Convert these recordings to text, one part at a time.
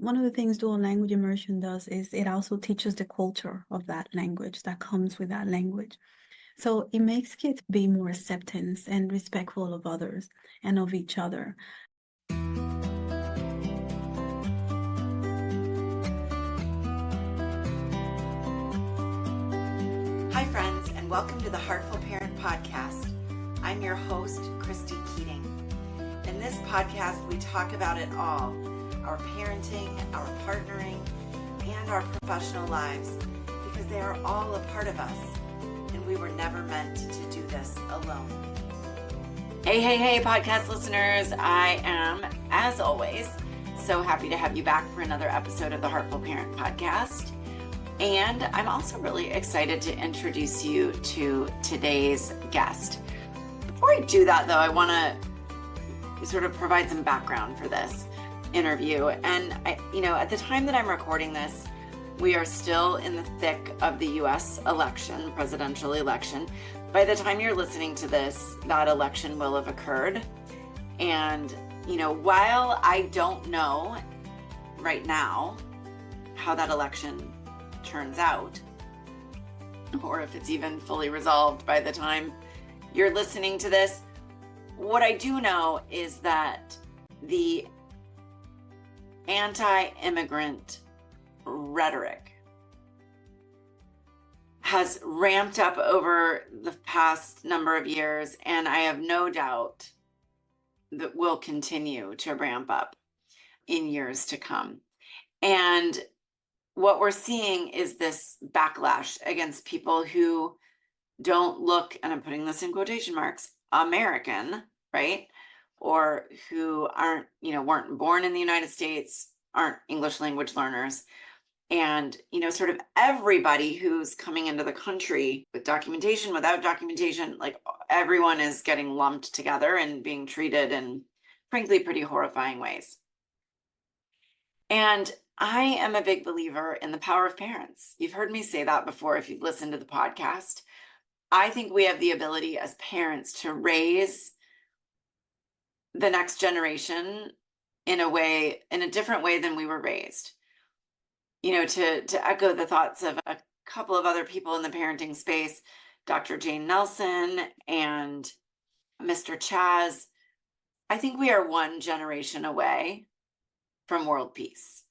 One of the things dual language immersion does is it also teaches the culture of that language that comes with that language. So it makes kids be more acceptance and respectful of others and of each other. Hi, friends, and welcome to the Heartful Parent Podcast. I'm your host, Christy Keating. In this podcast, we talk about it all, our parenting, our partnering, and our professional lives, because they are all a part of us, and we were never meant to do this alone. Hey, podcast listeners. I am, as always, so happy to have you back for another episode of the Heartful Parent Podcast. And I'm also really excited to introduce you to today's guest. Before I do that, though, I want to sort of provide some background for this interview. And at the time that I'm recording this, we are still in the thick of the U.S. election, presidential election. By the time you're listening to this, that election will have occurred. And, while I don't know right now how that election turns out, or if it's even fully resolved by the time you're listening to this, what I do know is that the anti-immigrant rhetoric has ramped up over the past number of years, and I have no doubt that will continue to ramp up in years to come. And what we're seeing is this backlash against people who don't look, and I'm putting this in quotation marks, American, right? Or who weren't born in the United States, aren't English language learners. And, sort of everybody who's coming into the country with documentation, without documentation, like everyone is getting lumped together and being treated in, frankly, pretty horrifying ways. And I am a big believer in the power of parents. You've heard me say that before if you've listened to the podcast. I think we have the ability as parents to raise the next generation in a different way than we were raised. To echo the thoughts of a couple of other people in the parenting space, Dr. Jane Nelson and Mr. Chaz, I think we are one generation away from world peace.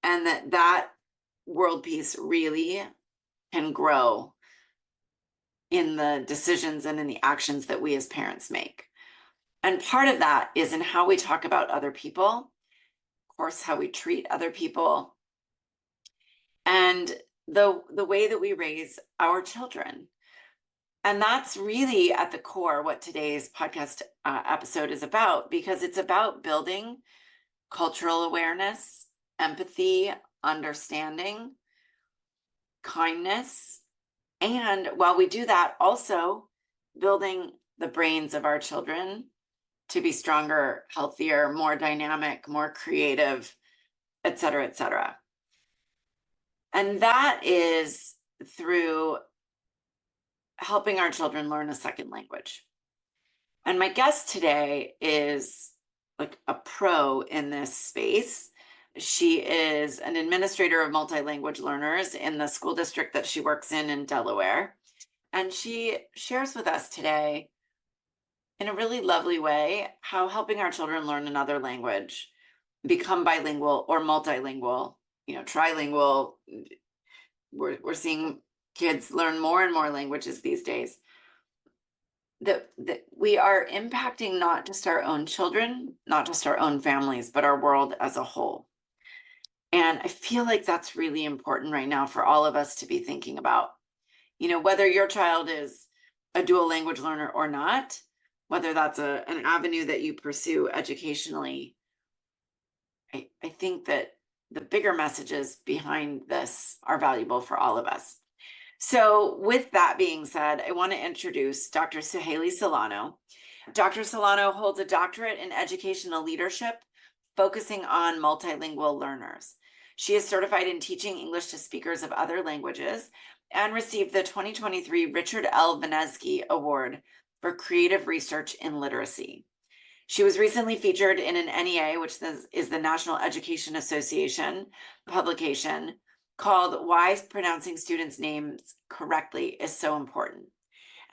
And that world peace really can grow in the decisions and in the actions that we as parents make. And part of that is in how we talk about other people, of course, how we treat other people, and the way that we raise our children. And that's really at the core what today's podcast episode is about, because it's about building cultural awareness, empathy, understanding, kindness, and while we do that, also building the brains of our children to be stronger, healthier, more dynamic, more creative, et cetera, et cetera. And that is through helping our children learn a second language. And my guest today is like a pro in this space. She is an administrator of multilingual learners in the school district that she works in Delaware. And she shares with us today in a really lovely way how helping our children learn another language, become bilingual or multilingual, trilingual. We're seeing kids learn more and more languages these days. That we are impacting not just our own children, not just our own families, but our world as a whole. And I feel like that's really important right now for all of us to be thinking about. Whether your child is a dual language learner or not, whether that's an avenue that you pursue educationally, I think that the bigger messages behind this are valuable for all of us. So with that being said, I want to introduce Dr. Sugely Solano. Dr. Solano holds a doctorate in educational leadership, focusing on multilingual learners. She is certified in teaching English to speakers of other languages and received the 2023 Richard L. Vinesky Award for Creative Research in Literacy. She was recently featured in an NEA, which is the National Education Association publication, called Why Pronouncing Students' Names Correctly is So Important.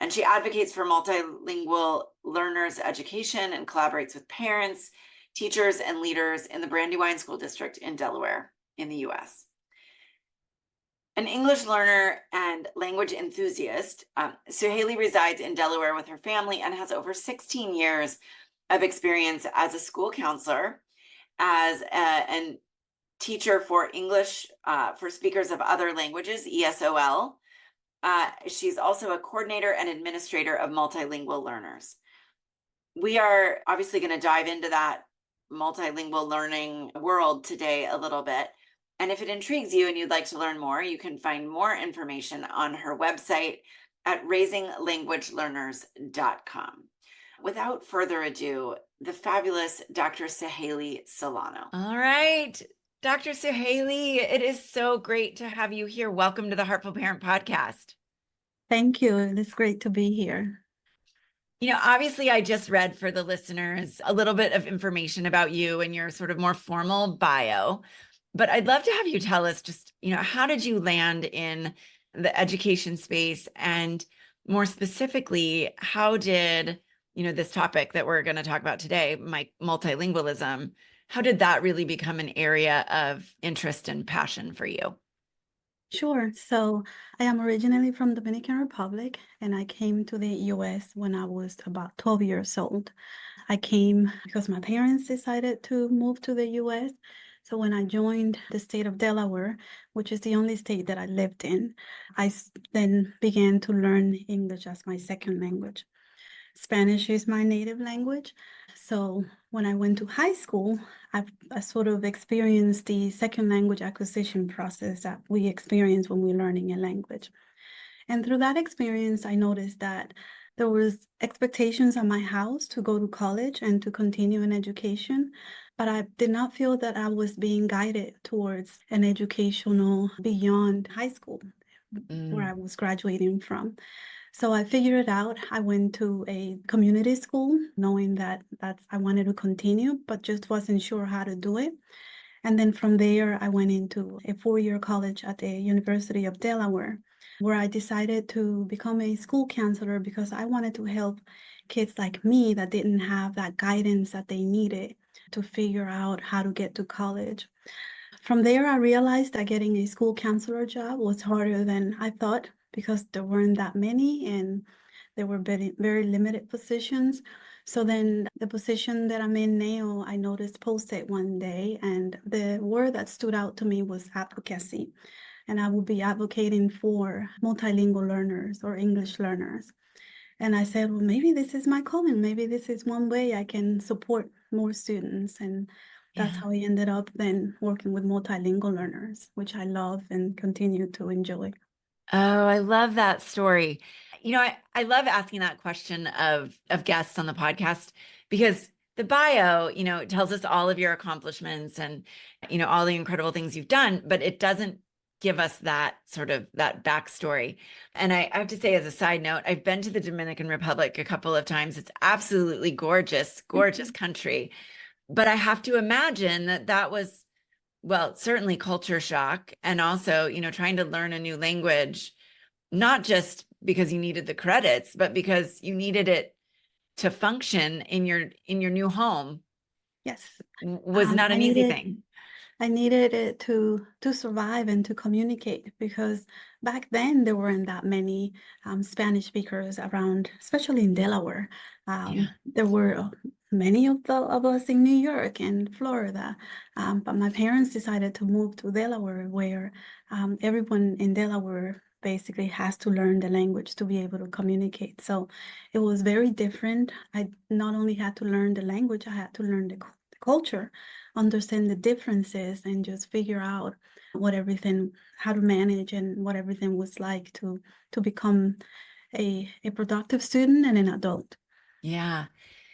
And she advocates for multilingual learners' education and collaborates with parents, teachers, and leaders in the Brandywine School District in Delaware in the US. An English learner and language enthusiast, Suhaili resides in Delaware with her family and has over 16 years of experience as a school counselor, as a teacher for English for speakers of other languages, ESOL. She's also a coordinator and administrator of multilingual learners. We are obviously going to dive into that multilingual learning world today a little bit. And if it intrigues you and you'd like to learn more, you can find more information on her website at raisinglanguagelearners.com. Without further ado, the fabulous Dr. Suhaili Solano. All right, Dr. Suhaili, it is so great to have you here. Welcome to the Heartful Parent Podcast. Thank you. It's great to be here. Obviously, I just read for the listeners a little bit of information about you and your sort of more formal bio, but I'd love to have you tell us just, how did you land in the education space? And more specifically, how did, this topic that we're going to talk about today, multilingualism, how did that really become an area of interest and passion for you? Sure. So I am originally from Dominican Republic, and I came to the US when I was about 12 years old. I came because my parents decided to move to the US. So when I joined the state of Delaware, which is the only state that I lived in, I then began to learn English as my second language. Spanish is my native language. So when I went to high school, I sort of experienced the second language acquisition process that we experience when we're learning a language. And through that experience, I noticed that there was expectations on my house to go to college and to continue an education, but I did not feel that I was being guided towards an educational beyond high school, where I was graduating from. So I figured it out. I went to a community school knowing that I wanted to continue, but just wasn't sure how to do it. And then from there, I went into a 4-year college at the University of Delaware, where I decided to become a school counselor because I wanted to help kids like me that didn't have that guidance that they needed to figure out how to get to college. From there, I realized that getting a school counselor job was harder than I thought because there weren't that many and there were very, very limited positions. So then the position that I'm in now, I noticed posted one day, and the word that stood out to me was advocacy. And I will be advocating for multilingual learners or English learners. And I said, well, maybe this is my calling. Maybe this is one way I can support more students. And that's how I ended up then working with multilingual learners, which I love and continue to enjoy. Oh, I love that story. I love asking that question of guests on the podcast because the bio, it tells us all of your accomplishments and, all the incredible things you've done, but it doesn't give us that sort of that backstory. And I have to say, as a side note, I've been to the Dominican Republic a couple of times. It's absolutely gorgeous, gorgeous country. But I have to imagine that was, well, certainly culture shock. And also, trying to learn a new language, not just because you needed the credits, but because you needed it to function in your new home. Yes. Was not an easy thing. I needed it to survive and to communicate because back then there weren't that many Spanish speakers around, especially in Delaware. There were many of us in New York and Florida, but my parents decided to move to Delaware, where everyone in Delaware basically has to learn the language to be able to communicate. So it was very different. I not only had to learn the language, I had to learn the culture, understand the differences, and just figure out how to manage and what everything was like to become a productive student and an adult. Yeah.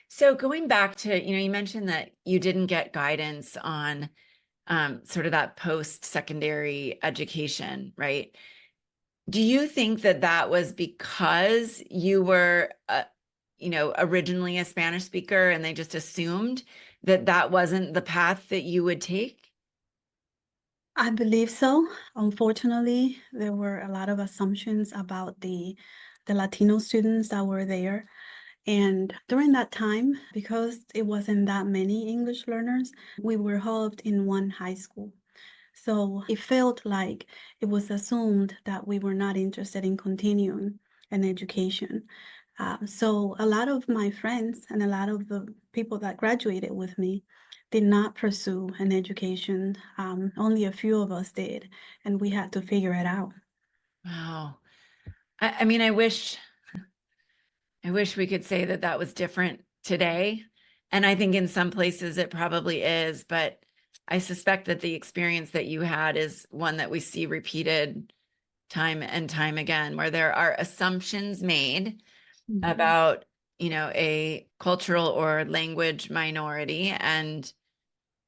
So going back to, you mentioned that you didn't get guidance on sort of that post-secondary education, right? Do you think that was because you were originally a Spanish speaker and they just assumed that that wasn't the path that you would take? I believe so. Unfortunately, there were a lot of assumptions about the Latino students that were there. And during that time, because it wasn't that many English learners, we were hubbed in one high school. So it felt like it was assumed that we were not interested in continuing an education. So a lot of my friends and a lot of the people that graduated with me did not pursue an education. Only a few of us did, and we had to figure it out. Wow. I mean, I wish we could say that that was different today. And I think in some places it probably is, but I suspect that the experience that you had is one that we see repeated time and time again, where there are assumptions made about, a cultural or language minority, and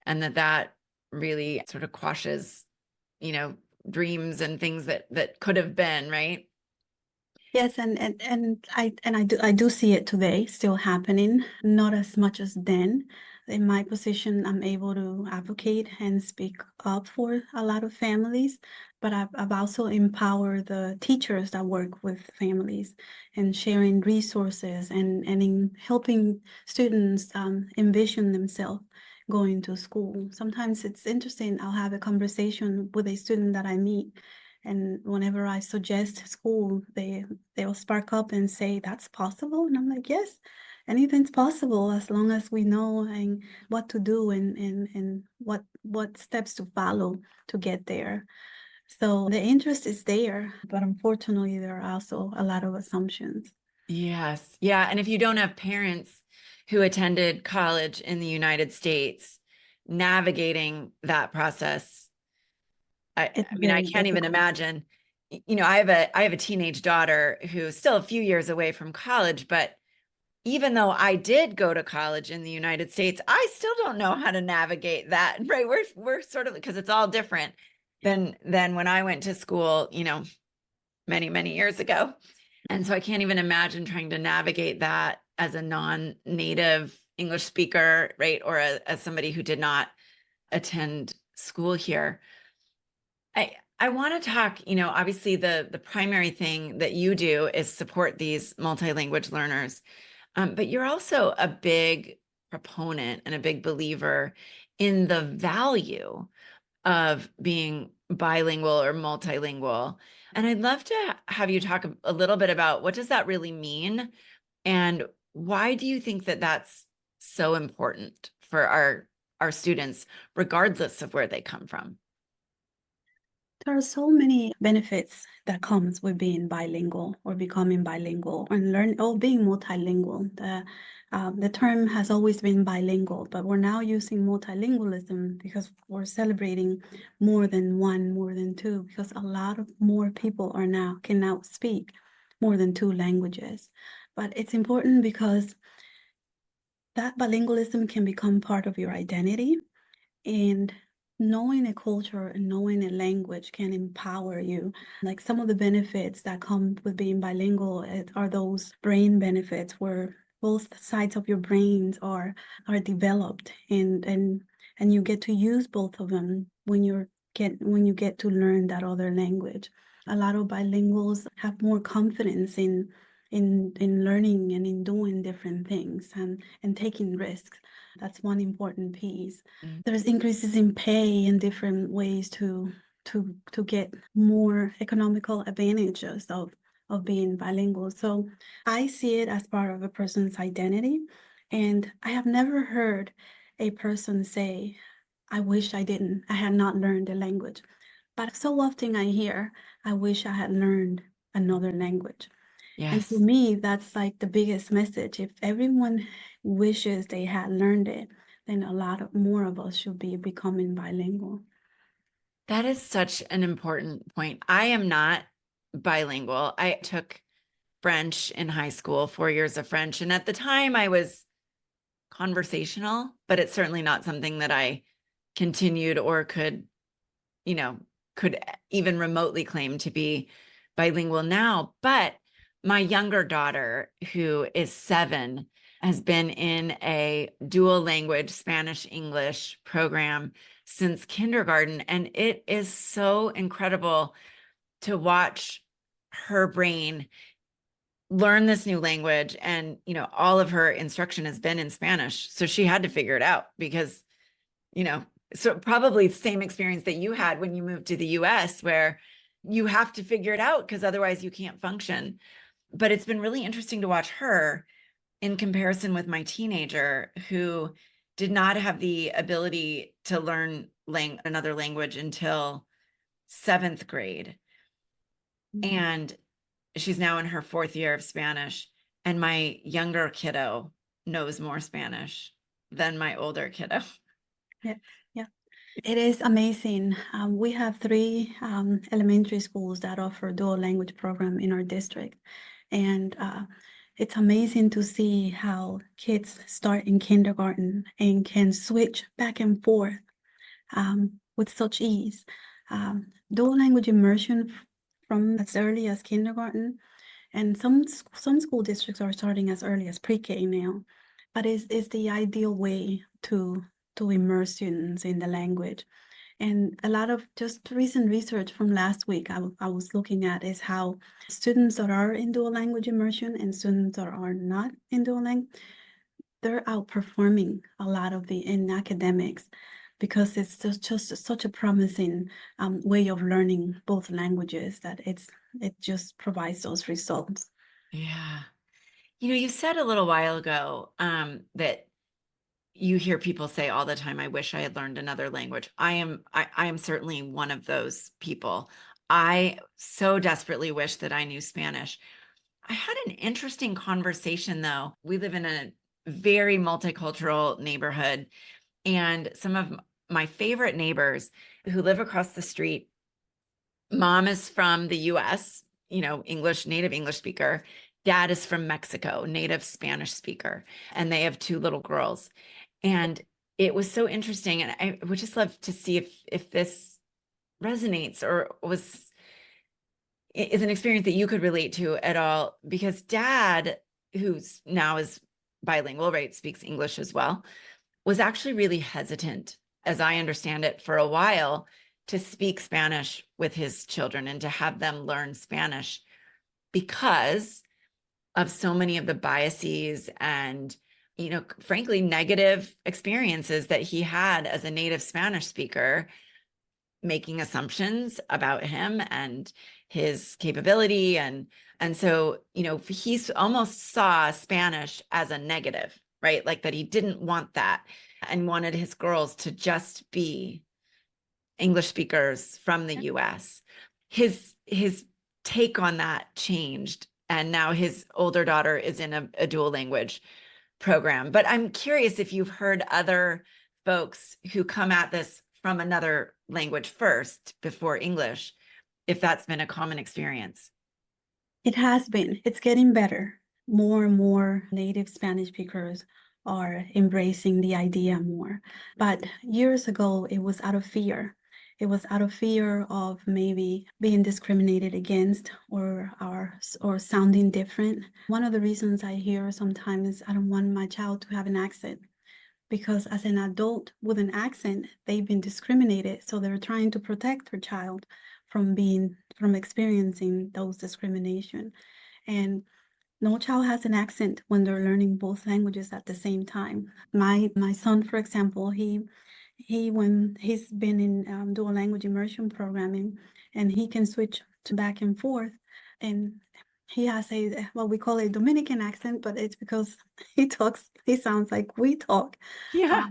that really sort of quashes, dreams and things that could have been, right? Yes, and I do see it today still happening, not as much as then. In my position, I'm able to advocate and speak up for a lot of families, but I've also empowered the teachers that work with families and sharing resources and in helping students envision themselves going to school. Sometimes it's interesting, I'll have a conversation with a student that I meet, and whenever I suggest school, they'll spark up and say, "That's possible." And I'm like, "Yes, anything's possible as long as we know and what to do and what steps to follow to get there." So the interest is there, but unfortunately, there are also a lot of assumptions. Yes. Yeah. And if you don't have parents who attended college in the United States, navigating that process, It's I mean, I very can't even difficult. imagine. I have a teenage daughter who's still a few years away from college, but even though I did go to college in the United States, I still don't know how to navigate that. Right? We're sort of, because it's all different than when I went to school, many, many years ago. And so I can't even imagine trying to navigate that as a non-native English speaker, right? Or as somebody who did not attend school here. I want to talk, obviously the primary thing that you do is support these multilingual learners. But you're also a big proponent and a big believer in the value of being bilingual or multilingual. And I'd love to have you talk a little bit about what does that really mean, and why do you think that that's so important for our students, regardless of where they come from? There are so many benefits that comes with being bilingual or becoming bilingual and learn or being multilingual. The term has always been bilingual, but we're now using multilingualism because we're celebrating more than one, more than two, because a lot of more people can now speak more than two languages. But it's important because that bilingualism can become part of your identity, and knowing a culture and knowing a language can empower you. Like some of the benefits that come with being bilingual are those brain benefits where both sides of your brains are developed, and you get to use both of them when you get to learn that other language. A lot of bilinguals have more confidence in learning and in doing different things and taking risks. That's one important piece. Mm. There's increases in pay in different ways to get more economical advantages of being bilingual. So I see it as part of a person's identity, and I have never heard a person say, "I wish I had not learned a language." But so often I hear, "I wish I had learned another language." And for Yes. me, that's like the biggest message. If everyone wishes they had learned it, then a lot of more of us should be becoming bilingual. That is such an important point. I am not bilingual. I took French in high school, 4 years of French. And at the time I was conversational, but it's certainly not something that I continued or you know, could even remotely claim to be bilingual now. But My younger daughter, who is 7, has been in a dual language Spanish English program since kindergarten. And it is so incredible to watch her brain learn this new language. And, all of her instruction has been in Spanish. So she had to figure it out because, so probably the same experience that you had when you moved to the US, where you have to figure it out because otherwise you can't function. But it's been really interesting to watch her in comparison with my teenager, who did not have the ability to learn another language until 7th grade. And she's now in her 4th year of Spanish. And my younger kiddo knows more Spanish than my older kiddo. Yeah, yeah. It is amazing. We have 3 elementary schools that offer dual language program in our district. And it's amazing to see how kids start in kindergarten and can switch back and forth with such ease. Dual language immersion from as early as kindergarten, and some school districts are starting as early as pre-K now, but is the ideal way to immerse students in the language. And a lot of just recent research from last week I was looking at is how students that are in dual language immersion and students that are not in dual language, they're outperforming a lot of in academics, because it's just such a promising way of learning both languages that it just provides those results. Yeah. You said a little while ago that you hear people say all the time, I wish I had learned another language. I am certainly one of those people. I so desperately wish that I knew Spanish. I had an interesting conversation, though. We live in a very multicultural neighborhood, and some of my favorite neighbors who live across the street, mom is from the US, native English speaker. Dad is from Mexico, native Spanish speaker, and they have 2 little girls. And it was so interesting. And I would just love to see if this resonates or is an experience that you could relate to at all, because Dad, who's now is bilingual, right, speaks English as well, was actually really hesitant, as I understand it, for a while to speak Spanish with his children and to have them learn Spanish because of so many of the biases and, frankly, negative experiences that he had as a native Spanish speaker, making assumptions about him and his capability. And so, he almost saw Spanish as a negative, right? Like that he didn't want that and wanted his girls to just be English speakers from the US. His take on that changed. And now his older daughter is in a dual language program. But I'm curious if you've heard other folks who come at this from another language first before English, if that's been a common experience. It has been. It's getting better. More and more native Spanish speakers are embracing the idea more. But years ago, it was out of fear. It was out of fear of maybe being discriminated against or sounding different. One of the reasons I hear sometimes, I don't want my child to have an accent, because as an adult with an accent, they've been discriminated. So they're trying to protect their child from experiencing those discrimination. And no child has an accent when they're learning both languages at the same time. My son, for example, when he's been in dual language immersion programming, and he can switch to back and forth, and he has what we call a Dominican accent, but it's because he sounds like we talk. Yeah.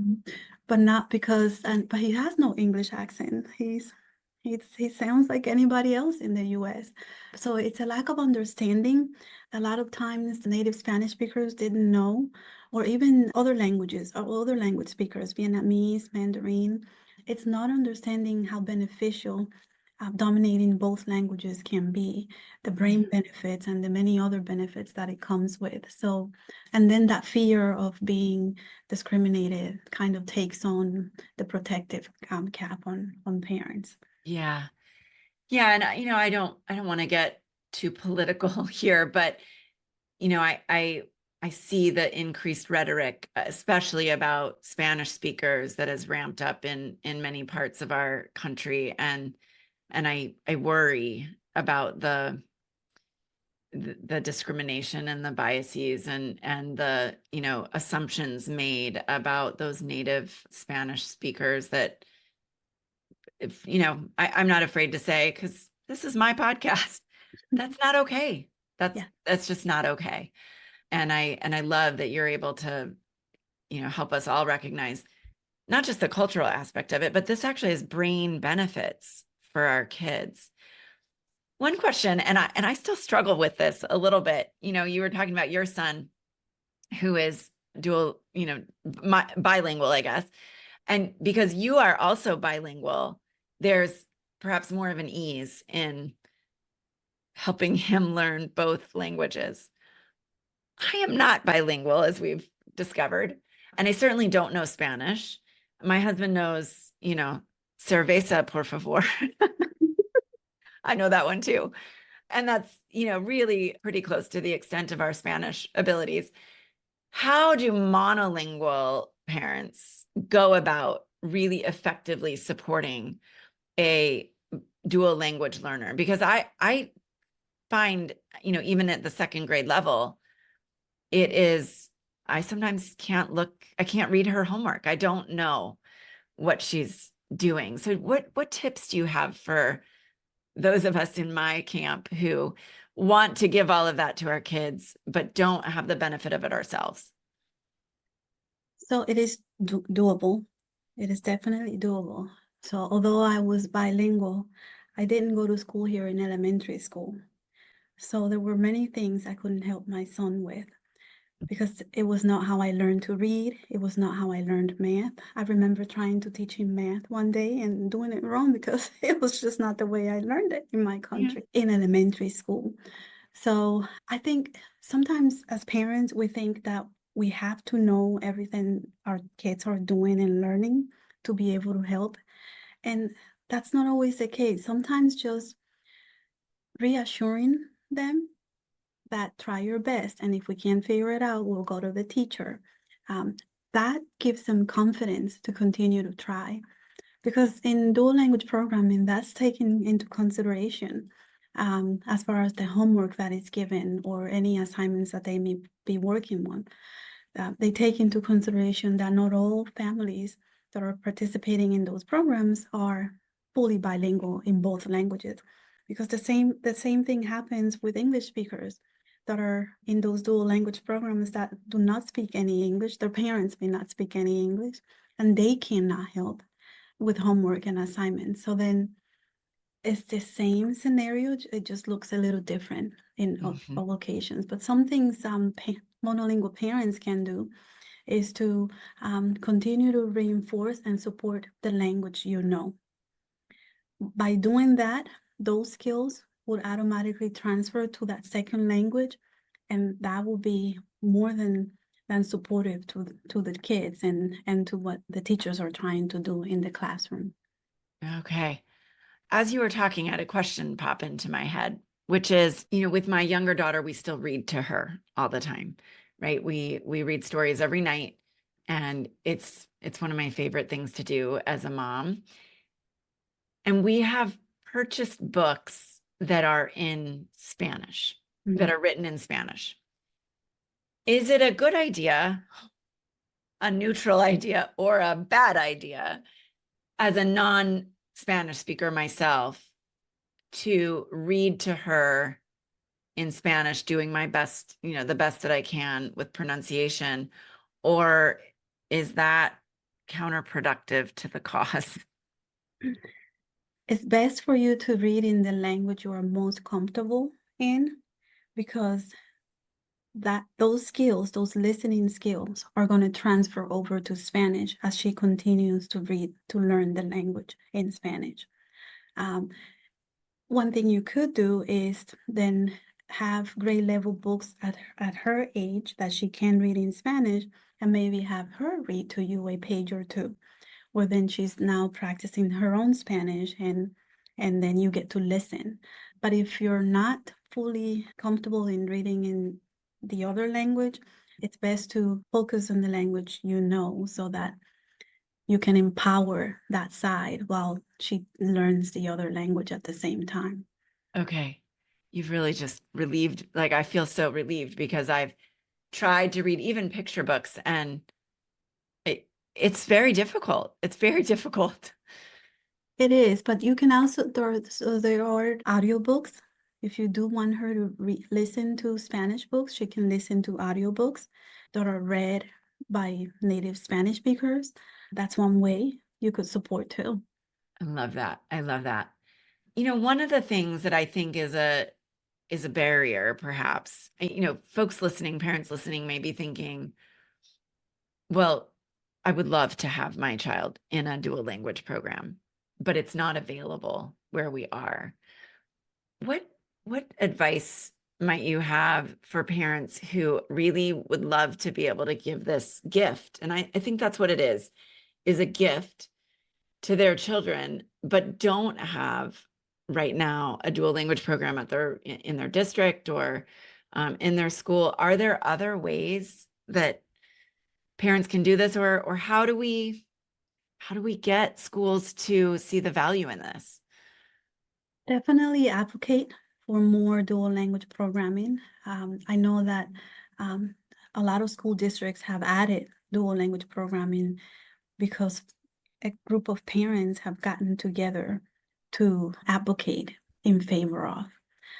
But not because, but he has no English accent. He sounds like anybody else in the US. So it's a lack of understanding. A lot of times the native Spanish speakers didn't know, or even other languages or other language speakers, Vietnamese, Mandarin. It's not understanding how beneficial dominating both languages can be, the brain benefits and the many other benefits that it comes with. So, and then that fear of being discriminated kind of takes on the protective cap on parents. Yeah. Yeah. And, I don't want to get too political here, but I see the increased rhetoric, especially about Spanish speakers, that has ramped up in many parts of our country, and I worry about the discrimination and the biases and the assumptions made about those native Spanish speakers that, if I'm not afraid to say, because this is my podcast, that's not okay. That's just not okay. And I love that you're able to help us all recognize not just the cultural aspect of it, but this actually has brain benefits for our kids. One question, and I still struggle with this a little bit. You were talking about your son, who is dual, bilingual, I guess. And because you are also bilingual, there's perhaps more of an ease in helping him learn both languages. I am not bilingual, as we've discovered, and I certainly don't know Spanish. My husband knows, cerveza, por favor. I know that one too. And that's, really pretty close to the extent of our Spanish abilities. How do monolingual parents go about really effectively supporting a dual language learner? Because I find, even at the second grade level, I sometimes I can't read her homework. I don't know what she's doing. So what tips do you have for those of us in my camp who want to give all of that to our kids, but don't have the benefit of it ourselves? So it is doable. It is definitely doable. So although I was bilingual, I didn't go to school here in elementary school. So there were many things I couldn't help my son with, because it was not how I learned to read. It was not how I learned math. I remember trying to teach him math one day and doing it wrong because it was just not the way I learned it in my country, in elementary school. So I think sometimes as parents, we think that we have to know everything our kids are doing and learning to be able to help. And that's not always the case. Sometimes just reassuring them that try your best, and if we can't figure it out, we'll go to the teacher. That gives them confidence to continue to try, because in dual language programming, that's taken into consideration as far as the homework that is given or any assignments that they may be working on. They take into consideration that not all families that are participating in those programs are fully bilingual in both languages, because the same thing happens with English speakers that are in those dual language programs that do not speak any English. Their parents may not speak any English, and they cannot help with homework and assignments. So then it's the same scenario, it just looks a little different in all locations. But some things monolingual parents can do is to continue to reinforce and support the language you know. By doing that, those skills would automatically transfer to that second language, and that will be more than supportive to the kids and to what the teachers are trying to do in the classroom. Okay. As you were talking, I had a question pop into my head, which is, with my younger daughter, we still read to her all the time, right? We read stories every night, and it's one of my favorite things to do as a mom. And we have purchased books that are in Spanish, that are written in Spanish. Is it a good idea, a neutral idea, or a bad idea, as a non-Spanish speaker myself, to read to her in Spanish, doing my best, the best that I can with pronunciation? Or is that counterproductive to the cause? It's best for you to read in the language you are most comfortable in, because those skills, those listening skills, are going to transfer over to Spanish as she continues to learn the language in Spanish. One thing you could do is then have grade level books at her age that she can read in Spanish, and maybe have her read to you a page or two, where then she's now practicing her own Spanish, and then you get to listen. But if you're not fully comfortable in reading in the other language, it's best to focus on the language you know so that you can empower that side while she learns the other language at the same time. Okay. You've really just relieved, like, I feel so relieved because I've tried to read even picture books and it's very difficult. It's very difficult. It is, but you can also, there are audiobooks. If you do want her to listen to Spanish books, she can listen to audiobooks that are read by native Spanish speakers. That's one way you could support too. I love that. I love that. You know, one of the things that I think is a barrier, perhaps, you know, folks listening, parents listening may be thinking, well, I would love to have my child in a dual language program, but it's not available where we are. What advice might you have for parents who really would love to be able to give this gift? And I think that's what it is a gift to their children, but don't have right now a dual language program at in their district or in their school. Are there other ways that parents can do this, or how do we get schools to see the value in this? Definitely advocate for more dual language programming. I know that a lot of school districts have added dual language programming because a group of parents have gotten together to advocate in favor of.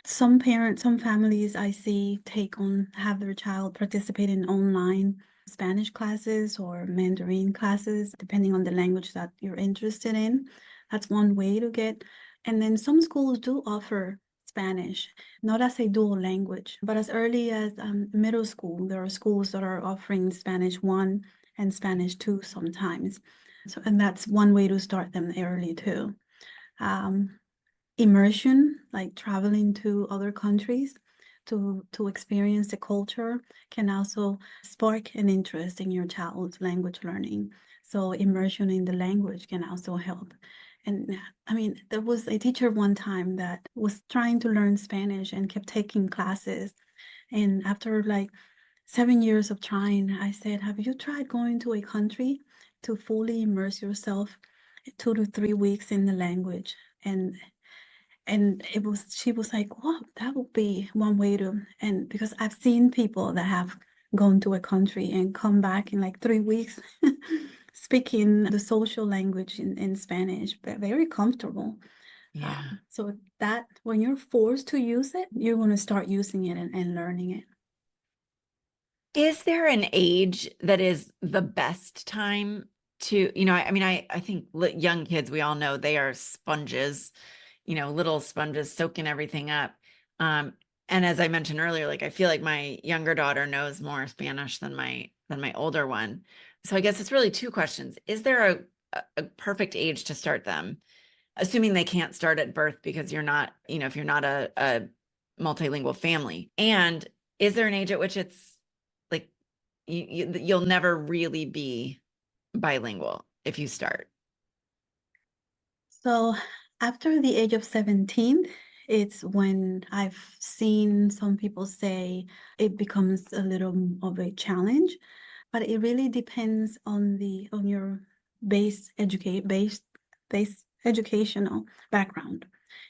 Some parents, some families I see have their child participate in online Spanish classes or Mandarin classes, depending on the language that you're interested in. That's one way to get. And then some schools do offer Spanish, not as a dual language, but as early as middle school. There are schools that are offering Spanish 1 and Spanish 2 sometimes. So, and that's one way to start them early too. Immersion, like traveling to other countries to experience the culture, can also spark an interest in your child's language learning. So immersion in the language can also help. And I mean, there was a teacher one time that was trying to learn Spanish and kept taking classes. And after like 7 years of trying, I said, have you tried going to a country to fully immerse yourself 2 to 3 weeks in the language? And she was like, well, that would be one way to, and because I've seen people that have gone to a country and come back in like 3 weeks speaking the social language in Spanish, but very comfortable. Yeah. So that when you're forced to use it, you're going to start using it and learning it. Is there an age that is the best time to, you know, I mean, I think young kids, we all know they are sponges, you know, little sponges soaking everything up. And as I mentioned earlier, like I feel like my younger daughter knows more Spanish than my older one. So I guess it's really two questions. Is there a perfect age to start them? Assuming they can't start at birth because you're not, you know, if you're not a multilingual family. And is there an age at which it's like you'll never really be bilingual if you start? So after the age of 17, it's when I've seen some people say it becomes a little of a challenge, but it really depends on your base educational background.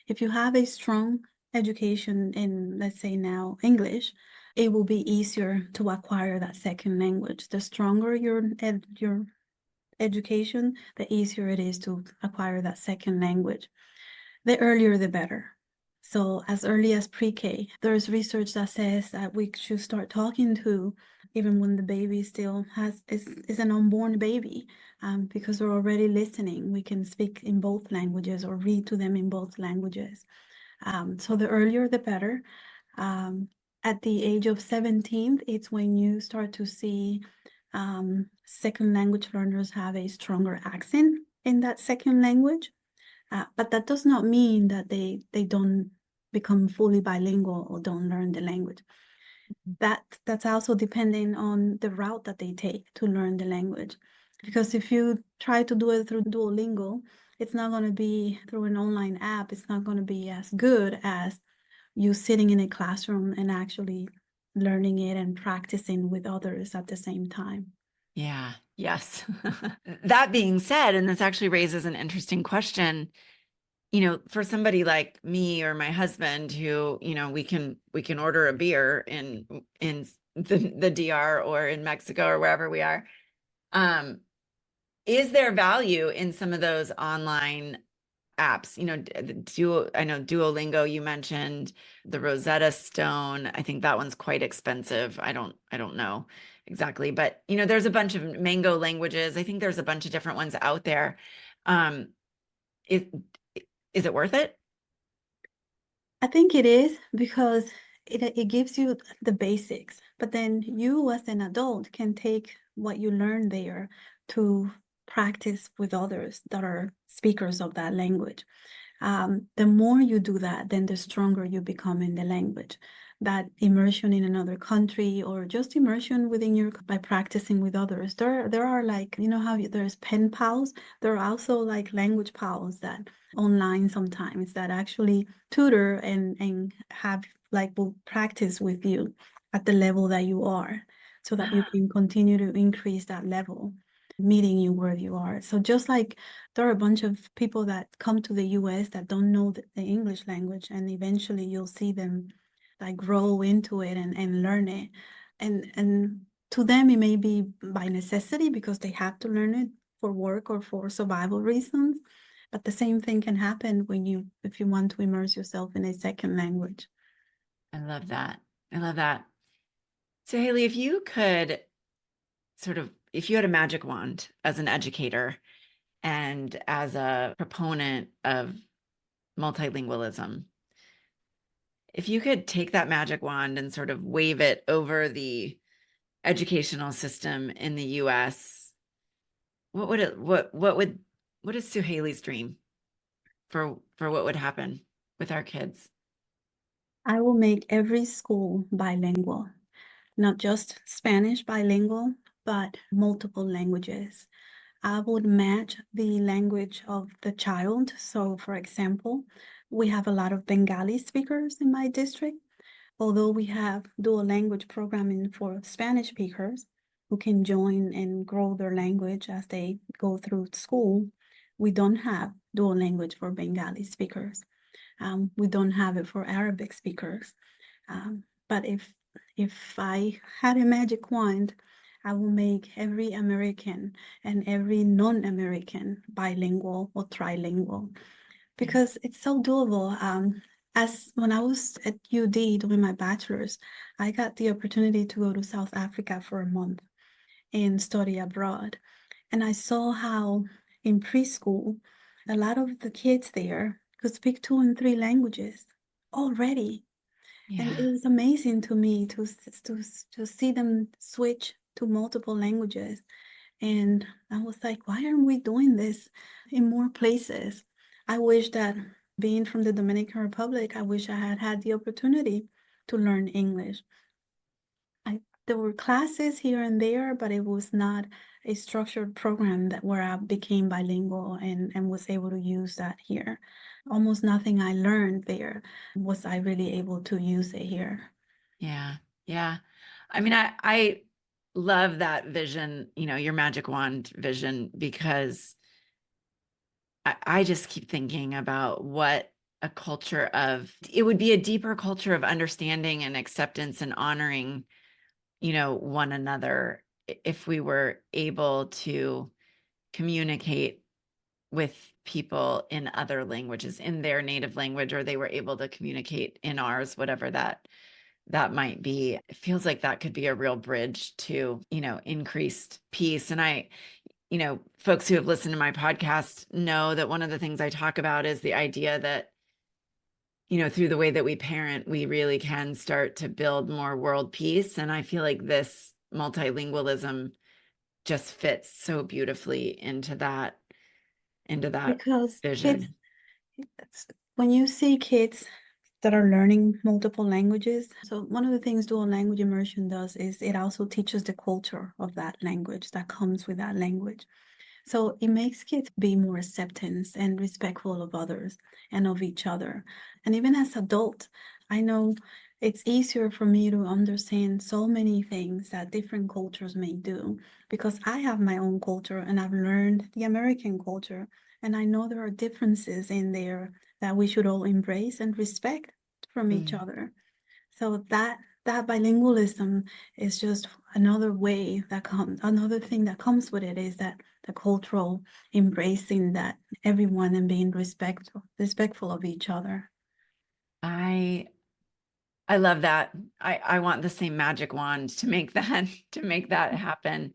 If you have a strong education in, let's say now, English, it will be easier to acquire that second language. The stronger your education, the easier it is to acquire that second language. The earlier, the better. So as early as pre-K, there's research that says that we should start talking to even when the baby still is an unborn baby, because they're already listening. We can speak in both languages or read to them in both languages. So the earlier, the better. At the age of 17, it's when you start to see second language learners have a stronger accent in that second language. But that does not mean that they don't become fully bilingual or don't learn the language. That's also depending on the route that they take to learn the language. Because if you try to do it through Duolingo, it's not going to be through an online app. It's not going to be as good as you sitting in a classroom and actually learning it and practicing with others at the same time. Yeah. Yes. That being said, and this actually raises an interesting question, for somebody like me or my husband who, we can order a beer in the DR or in Mexico or wherever we are. Is there value in some of those online apps? I know Duolingo you mentioned, the Rosetta Stone. I think that one's quite expensive. I don't know exactly, but there's a bunch of Mango languages. I think there's a bunch of different ones out there. Is it worth it? I think it is because it gives you the basics, but then you as an adult can take what you learn there to practice with others that are speakers of that language. The more you do that, then the stronger you become in the language. That immersion in another country or just immersion within by practicing with others. There are like, how there's pen pals, there are also like language pals that online sometimes that actually tutor and have like will practice with you at the level that you are so that you can continue to increase that level, meeting you where you are. So just like there are a bunch of people that come to the US that don't know the English language, and eventually you'll see them like grow into it and learn it. And to them, it may be by necessity because they have to learn it for work or for survival reasons. But the same thing can happen if you want to immerse yourself in a second language. I love that. I love that. So Haley, if you had a magic wand as an educator and as a proponent of multilingualism, if you could take that magic wand and sort of wave it over the educational system in the US, what is Suhaili's dream for what would happen with our kids? I will make every school bilingual, not just Spanish bilingual, but multiple languages. I would match the language of the child. So, for example, we have a lot of Bengali speakers in my district. Although we have dual language programming for Spanish speakers who can join and grow their language as they go through school, we don't have dual language for Bengali speakers. We don't have it for Arabic speakers. But if I had a magic wand, I will make every American and every non-American bilingual or trilingual because it's so doable. As when I was at UD doing my bachelor's, I got the opportunity to go to South Africa for a month and study abroad. And I saw how in preschool, a lot of the kids there could speak 2 and 3 languages already. And it was amazing to me to see them switch to multiple languages. And I was like, why aren't we doing this in more places? I wish that being from the Dominican Republic, I wish I had had the opportunity to learn English. There were classes here and there, but it was not a structured program where I became bilingual and was able to use that here. Almost nothing I learned there was I really able to use it here. Yeah. Yeah. I mean, I love that vision, your magic wand vision, because I just keep thinking about what it would be a deeper culture of understanding and acceptance and honoring, one another if we were able to communicate with people in other languages, in their native language, or they were able to communicate in ours, whatever that might be. It feels like that could be a real bridge to, increased peace. And folks who have listened to my podcast know that one of the things I talk about is the idea that, through the way that we parent, we really can start to build more world peace. And I feel like this multilingualism just fits so beautifully into that Because vision. when you see kids that are learning multiple languages, so one of the things dual language immersion does is it also teaches the culture of that language that comes with that language. So it makes kids be more acceptance and respectful of others and of each other. And even as adults, I know it's easier for me to understand so many things that different cultures may do because I have my own culture and I've learned the American culture. And I know there are differences in there that we should all embrace and respect from each other. So that bilingualism is just another way that another thing that comes with it is that the cultural embracing that everyone and being respectful of each other. I love that. I want the same magic wand to make that happen.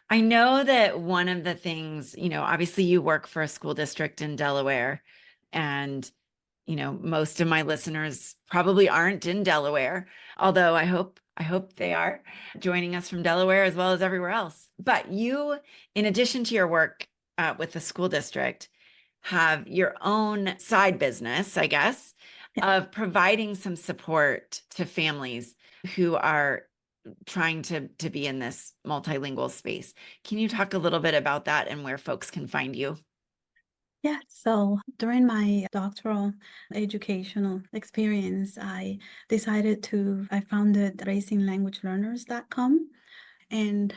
I know that one of the things, obviously you work for a school district in Delaware, and most of my listeners probably aren't in Delaware, although I hope they are joining us from Delaware as well as everywhere else. But you, in addition to your work with the school district, have your own side business, I guess, of providing some support to families who are trying to be in this multilingual space. Can you talk a little bit about that and where folks can find you? Yeah, so during my doctoral educational experience, I founded raisinglanguagelearners.com, and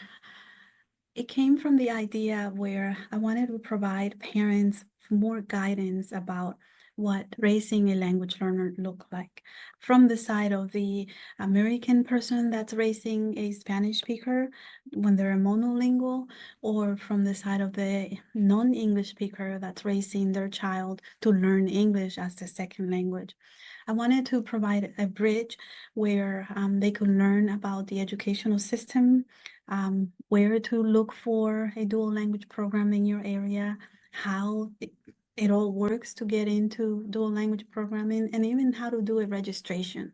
it came from the idea where I wanted to provide parents more guidance about what raising a language learner look like from the side of the American person that's raising a Spanish speaker when they're monolingual, or from the side of the non-English speaker that's raising their child to learn English as the second language. I wanted to provide a bridge where they could learn about the educational system, where to look for a dual language program in your area, how it all works to get into dual language programming, and even how to do a registration.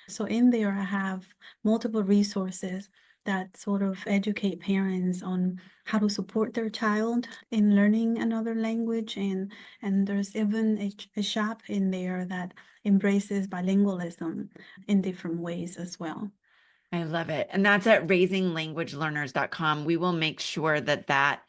So in there, I have multiple resources that sort of educate parents on how to support their child in learning another language. And there's even a shop in there that embraces bilingualism in different ways as well. I love it. And that's at raisinglanguagelearners.com. We will make sure that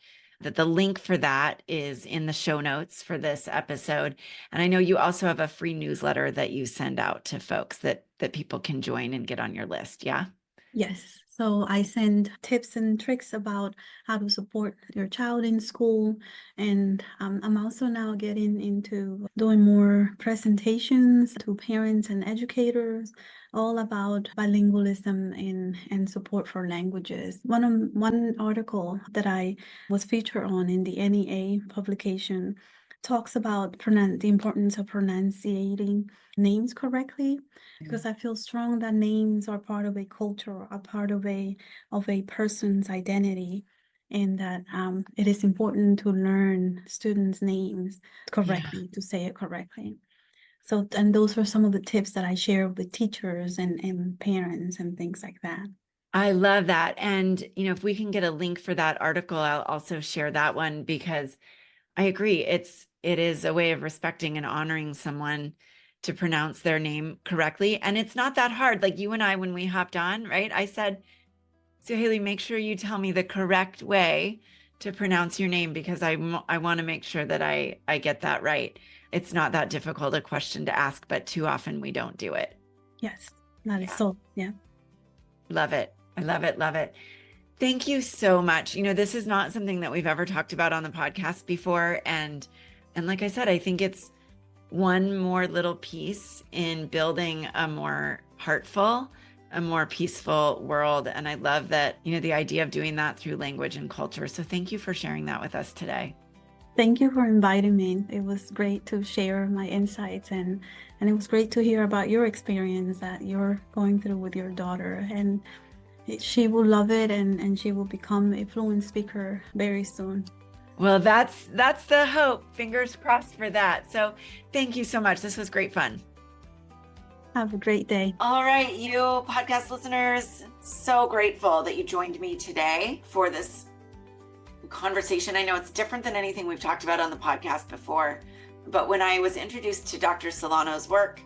the link for that is in the show notes for this episode. And I know you also have a free newsletter that you send out to folks that people can join and get on your list. Yeah. Yes. So I send tips and tricks about how to support your child in school. And I'm also now getting into doing more presentations to parents and educators, all about bilingualism and support for languages. One article that I was featured on in the NEA publication talks about the importance of pronunciating names correctly, because I feel strong that names are part of a culture, a part of a person's identity, and that it is important to learn students' names correctly, to say it correctly. So, and those are some of the tips that I share with teachers and parents and things like that. I love that. And, if we can get a link for that article, I'll also share that one, because I agree. It is a way of respecting and honoring someone to pronounce their name correctly. And it's not that hard. Like you and I, when we hopped on, right? I said, Suhaili, make sure you tell me the correct way to pronounce your name, because I want to make sure that I get that right. It's not that difficult a question to ask, but too often we don't do it. Yes, that is so, yeah. Love it. I love it. Love it. Thank you so much. This is not something that we've ever talked about on the podcast before. And like I said, I think it's one more little piece in building a more heartful, a more peaceful world. And I love that, the idea of doing that through language and culture. So thank you for sharing that with us today. Thank you for inviting me. It was great to share my insights, and it was great to hear about your experience that you're going through with your daughter. And she will love it, and she will become a fluent speaker very soon. Well, that's the hope. Fingers crossed for that. So thank you so much. This was great fun. Have a great day. All right, you podcast listeners, so grateful that you joined me today for this conversation. I know it's different than anything we've talked about on the podcast before, but when I was introduced to Dr. Solano's work,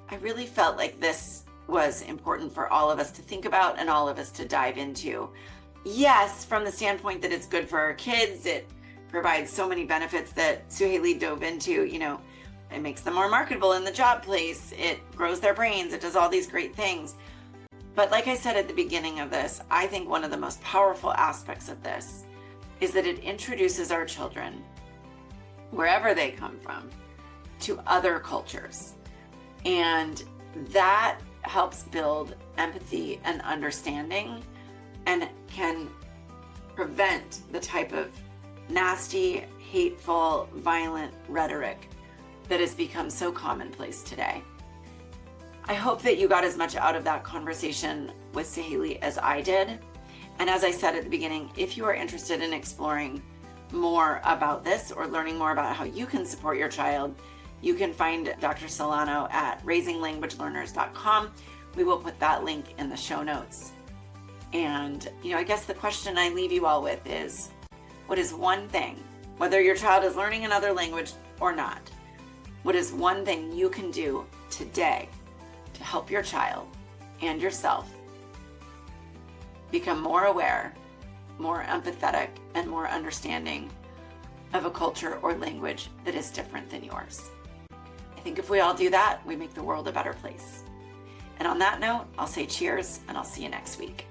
I really felt like this was important for all of us to think about and all of us to dive into. Yes, from the standpoint that it's good for our kids, it provides so many benefits that Suhaili dove into, It makes them more marketable in the job place. It grows their brains. It does all these great things. But like I said at the beginning of this, I think one of the most powerful aspects of this is that it introduces our children, wherever they come from, to other cultures. And that helps build empathy and understanding and can prevent the type of nasty, hateful, violent rhetoric that has become so commonplace today. I hope that you got as much out of that conversation with Sugely as I did. And as I said at the beginning, if you are interested in exploring more about this or learning more about how you can support your child, you can find Dr. Solano at raisinglanguagelearners.com. We will put that link in the show notes. And, I guess the question I leave you all with is, what is one thing, whether your child is learning another language or not, what is one thing you can do today to help your child and yourself become more aware, more empathetic, and more understanding of a culture or language that is different than yours? I think if we all do that, we make the world a better place. And on that note, I'll say cheers, and I'll see you next week.